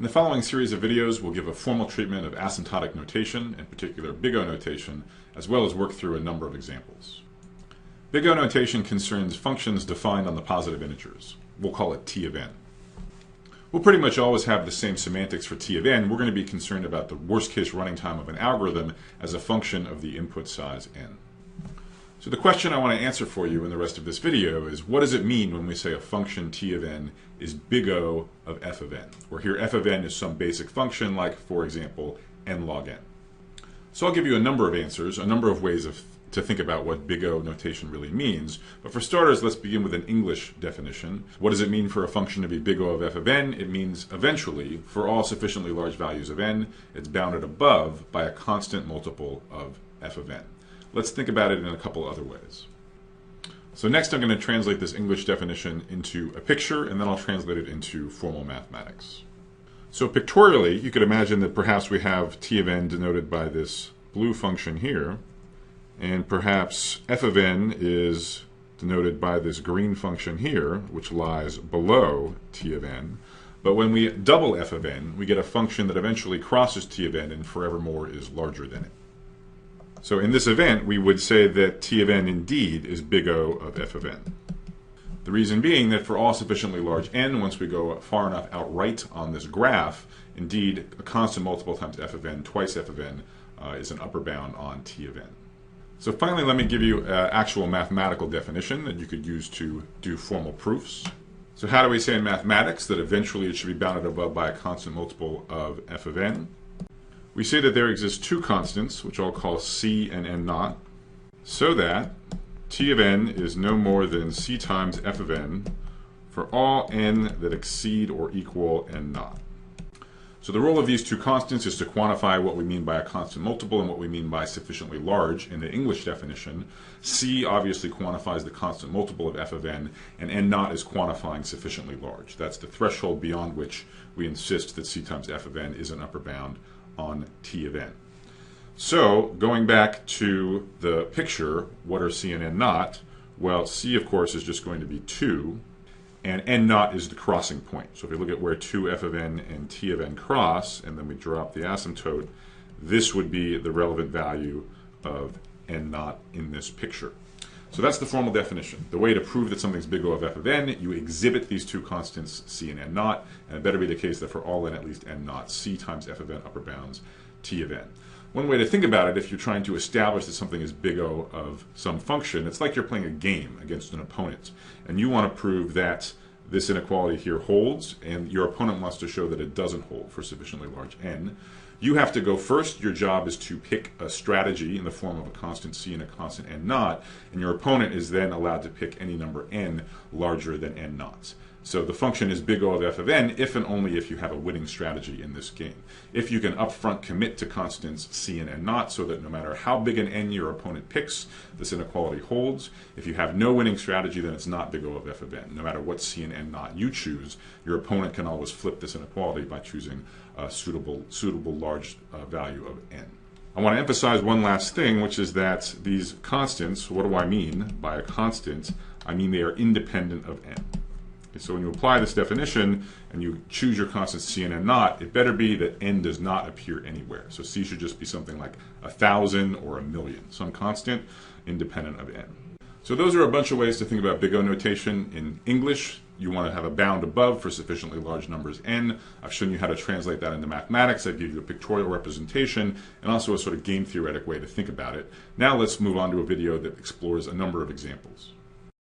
In the following series of videos, we'll give a formal treatment of asymptotic notation, in particular big O notation, as well as work through a number of examples. Big O notation concerns functions defined on the positive integers. We'll call it T of n. We'll pretty much always have the same semantics for T of n. We're going to be concerned about the worst case running time of an algorithm as a function of the input size n. So the question I want to answer for you in the rest of this video is, what does it mean when we say a function T of n is big O of f of n? Where here f of n is some basic function like, for example, n log n. So I'll give you a number of answers, a number of ways to think about what big O notation really means. But for starters, let's begin with an English definition. What does it mean for a function to be big O of f of n? It means eventually, for all sufficiently large values of n, it's bounded above by a constant multiple of f of n. Let's think about it in a couple other ways. So next I'm going to translate this English definition into a picture, and then I'll translate it into formal mathematics. So pictorially, you could imagine that perhaps we have T of n denoted by this blue function here, and perhaps f of n is denoted by this green function here, which lies below T of n. But when we double f of n, we get a function that eventually crosses T of n and forevermore is larger than it. So in this event, we would say that T of n indeed is big O of f of n. The reason being that for all sufficiently large n, once we go far enough outright on this graph, indeed a constant multiple times f of n, twice f of n, is an upper bound on T of n. So finally, let me give you an actual mathematical definition that you could use to do formal proofs. So how do we say in mathematics that eventually it should be bounded above by a constant multiple of f of n? We say that there exist two constants, which I'll call c and n naught, so that T of n is no more than c times f of n for all n that exceed or equal n naught. So the role of these two constants is to quantify what we mean by a constant multiple and what we mean by sufficiently large in the English definition. C obviously quantifies the constant multiple of f of n, and n naught is quantifying sufficiently large. That's the threshold beyond which we insist that c times f of n is an upper bound on T of n. So going back to the picture, what are c and n naught? Well, c of course is just going to be 2, and n naught is the crossing point. So if we look at where 2 f of n and T of n cross, and then we drop the asymptote, this would be the relevant value of n naught in this picture. So that's the formal definition. The way to prove that something's big O of f of n, you exhibit these two constants, c and n naught, and it better be the case that for all n at least n naught, c times f of n upper bounds T of n. One way to think about it, if you're trying to establish that something is big O of some function, it's like you're playing a game against an opponent, and you want to prove that this inequality here holds, and your opponent wants to show that it doesn't hold for sufficiently large n. You have to go first. Your job is to pick a strategy in the form of a constant c and a constant n naught, and your opponent is then allowed to pick any number n larger than n naught. So the function is big O of f of n if and only if you have a winning strategy in this game. If you can upfront commit to constants c and n naught so that no matter how big an n your opponent picks, this inequality holds. If you have no winning strategy, then it's not big O of f of n. No matter what c and n naught you choose, your opponent can always flip this inequality by choosing a suitable large value of n. I want to emphasize one last thing, which is that these constants, what do I mean by a constant? I mean they are independent of n. So when you apply this definition and you choose your constants c and n naught, it better be that n does not appear anywhere. So c should just be something like 1,000 or 1,000,000, some constant independent of n. So those are a bunch of ways to think about big O notation. In English, you want to have a bound above for sufficiently large numbers n. I've shown you how to translate that into mathematics. I've given you a pictorial representation and also a sort of game theoretic way to think about it. Now let's move on to a video that explores a number of examples.